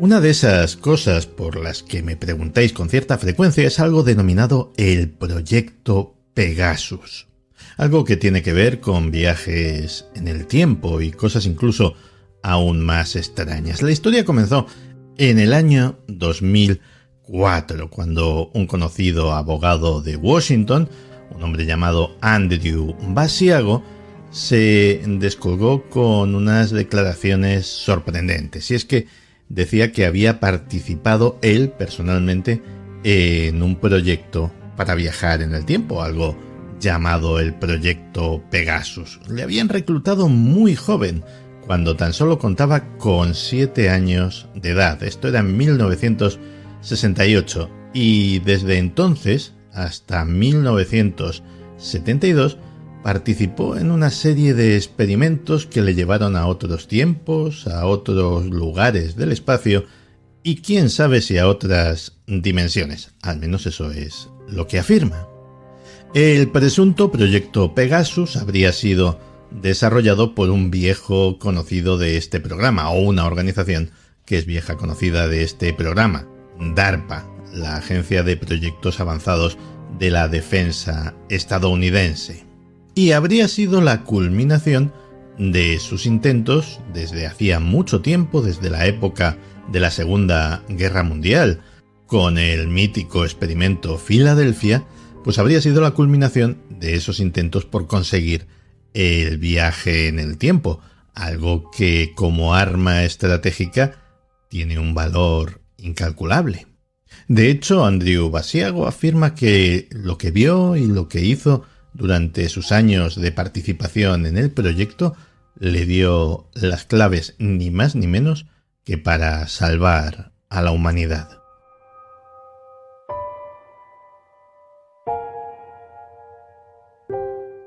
Una de esas cosas por las que me preguntáis con cierta frecuencia es algo denominado el Proyecto Pegasus. Algo que tiene que ver con viajes en el tiempo y cosas incluso aún más extrañas. La historia comenzó en el año 2004, cuando un conocido abogado de Washington, un hombre llamado Andrew Basiago, se descolgó con unas declaraciones sorprendentes. Y es que decía que había participado él personalmente en un proyecto para viajar en el tiempo, algo llamado el Proyecto Pegasus. Le habían reclutado muy joven, cuando tan solo contaba con 7 años de edad. Esto era en 1968 y desde entonces hasta 1972 participó en una serie de experimentos que le llevaron a otros tiempos, a otros lugares del espacio y quién sabe si a otras dimensiones. Al menos eso es lo que afirma. El presunto Proyecto Pegasus habría sido desarrollado por un viejo conocido de este programa, o una organización que es vieja conocida de este programa, DARPA, la Agencia de Proyectos Avanzados de la Defensa estadounidense. Y habría sido la culminación de sus intentos desde hacía mucho tiempo, desde la época de la Segunda Guerra Mundial, con el mítico experimento Filadelfia, pues habría sido la culminación de esos intentos por conseguir el viaje en el tiempo, algo que como arma estratégica tiene un valor incalculable. De hecho, Andrew Basiago afirma que lo que vio y lo que hizo durante sus años de participación en el proyecto le dio las claves ni más ni menos que para salvar a la humanidad.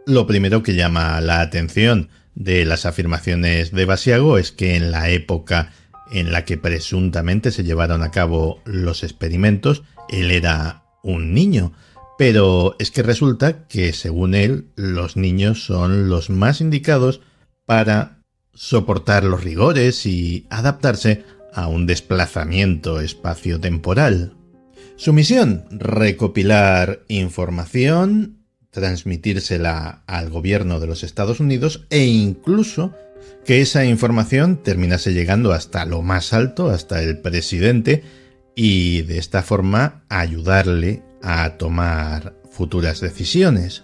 Lo primero que llama la atención de las afirmaciones de Basiago es que en la época en la que presuntamente se llevaron a cabo los experimentos, él era un niño. Pero es que resulta que, según él, los niños son los más indicados para soportar los rigores y adaptarse a un desplazamiento espaciotemporal. Su misión: recopilar información, transmitírsela al gobierno de los Estados Unidos e incluso que esa información terminase llegando hasta lo más alto, hasta el presidente, y de esta forma ayudarle a tomar futuras decisiones.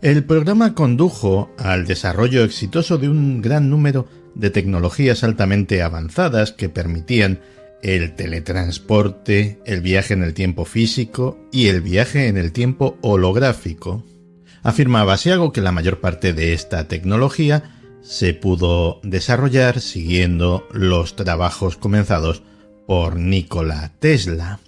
El programa condujo al desarrollo exitoso de un gran número de tecnologías altamente avanzadas que permitían el teletransporte, el viaje en el tiempo físico y el viaje en el tiempo holográfico. Afirma Basiago que la mayor parte de esta tecnología se pudo desarrollar siguiendo los trabajos comenzados por Nikola Tesla.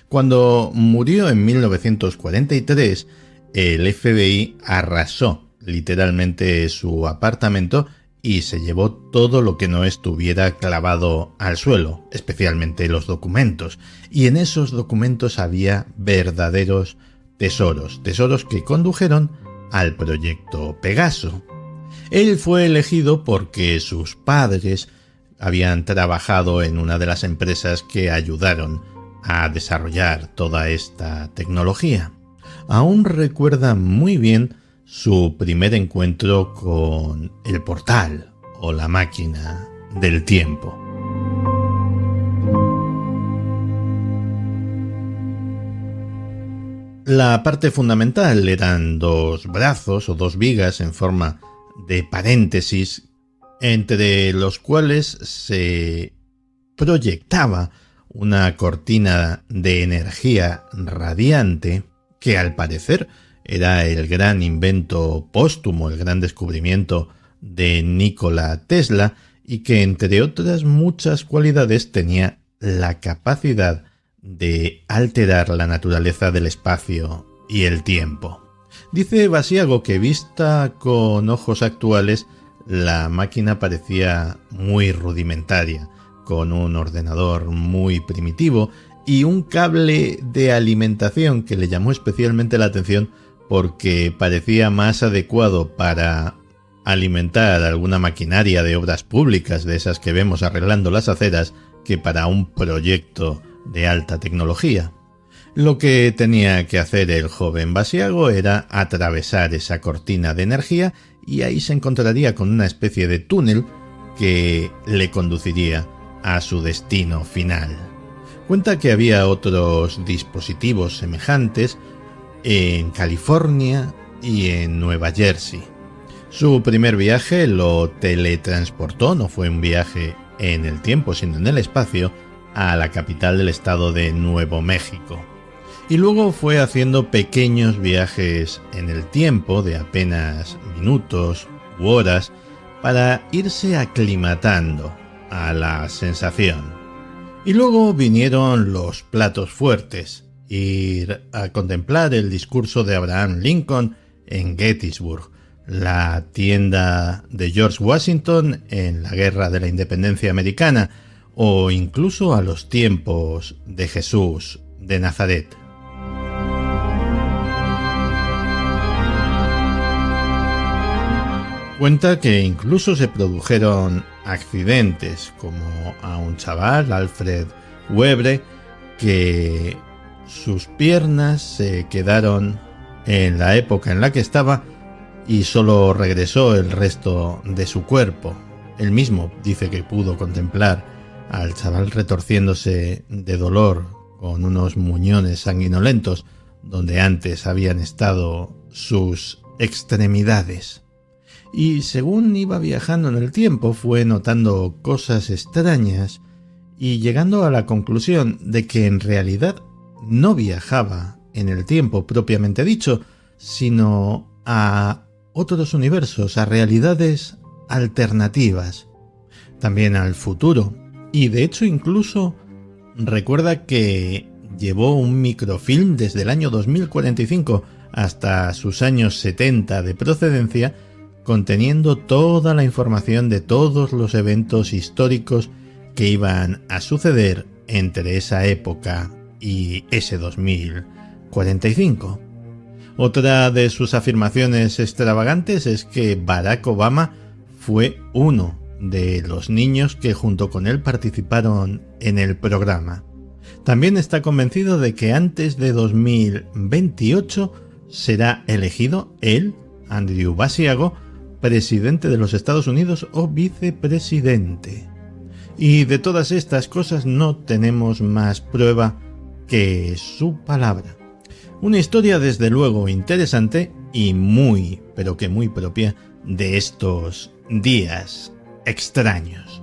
Cuando murió en 1943, el FBI arrasó literalmente su apartamento y se llevó todo lo que no estuviera clavado al suelo, especialmente los documentos. Y en esos documentos había verdaderos tesoros que condujeron al Proyecto Pegaso. Él fue elegido porque sus padres habían trabajado en una de las empresas que ayudaron a desarrollar toda esta tecnología. Aún recuerda muy bien su primer encuentro con el portal o la máquina del tiempo. La parte fundamental eran 2 brazos o 2 vigas en forma de paréntesis, entre los cuales se proyectaba una cortina de energía radiante que al parecer era el gran invento póstumo, el gran descubrimiento de Nikola Tesla y que entre otras muchas cualidades tenía la capacidad de alterar la naturaleza del espacio y el tiempo. Dice Basiago que vista con ojos actuales la máquina parecía muy rudimentaria, con un ordenador muy primitivo y un cable de alimentación que le llamó especialmente la atención porque parecía más adecuado para alimentar alguna maquinaria de obras públicas de esas que vemos arreglando las aceras que para un proyecto de alta tecnología. Lo que tenía que hacer el joven Basiago era atravesar esa cortina de energía y ahí se encontraría con una especie de túnel que le conduciría a su destino final. Cuenta que había otros dispositivos semejantes en California y en Nueva Jersey. Su primer viaje lo teletransportó, no fue un viaje en el tiempo, sino en el espacio, a la capital del estado de Nuevo México. Y luego fue haciendo pequeños viajes en el tiempo de apenas minutos u horas para irse aclimatando a la sensación. Y luego vinieron los platos fuertes, ir a contemplar el discurso de Abraham Lincoln en Gettysburg, la tienda de George Washington en la Guerra de la Independencia Americana, o incluso a los tiempos de Jesús de Nazaret. Cuenta que incluso se produjeron accidentes, como a un chaval, Alfred Webre, que sus piernas se quedaron en la época en la que estaba y solo regresó el resto de su cuerpo. Él mismo dice que pudo contemplar al chaval retorciéndose de dolor con unos muñones sanguinolentos donde antes habían estado sus extremidades. Y según iba viajando en el tiempo fue notando cosas extrañas y llegando a la conclusión de que en realidad no viajaba en el tiempo propiamente dicho, sino a otros universos, a realidades alternativas, también al futuro. Y de hecho incluso recuerda que llevó un microfilm desde el año 2045 hasta sus años 70 de procedencia, conteniendo toda la información de todos los eventos históricos que iban a suceder entre esa época y ese 2045. Otra de sus afirmaciones extravagantes es que Barack Obama fue uno de los niños que junto con él participaron en el programa. También está convencido de que antes de 2028 será elegido él, Andrew Basiago, presidente de los Estados Unidos o vicepresidente. Y de todas estas cosas no tenemos más prueba que su palabra. Una historia desde luego interesante y muy, pero que muy propia de estos días extraños.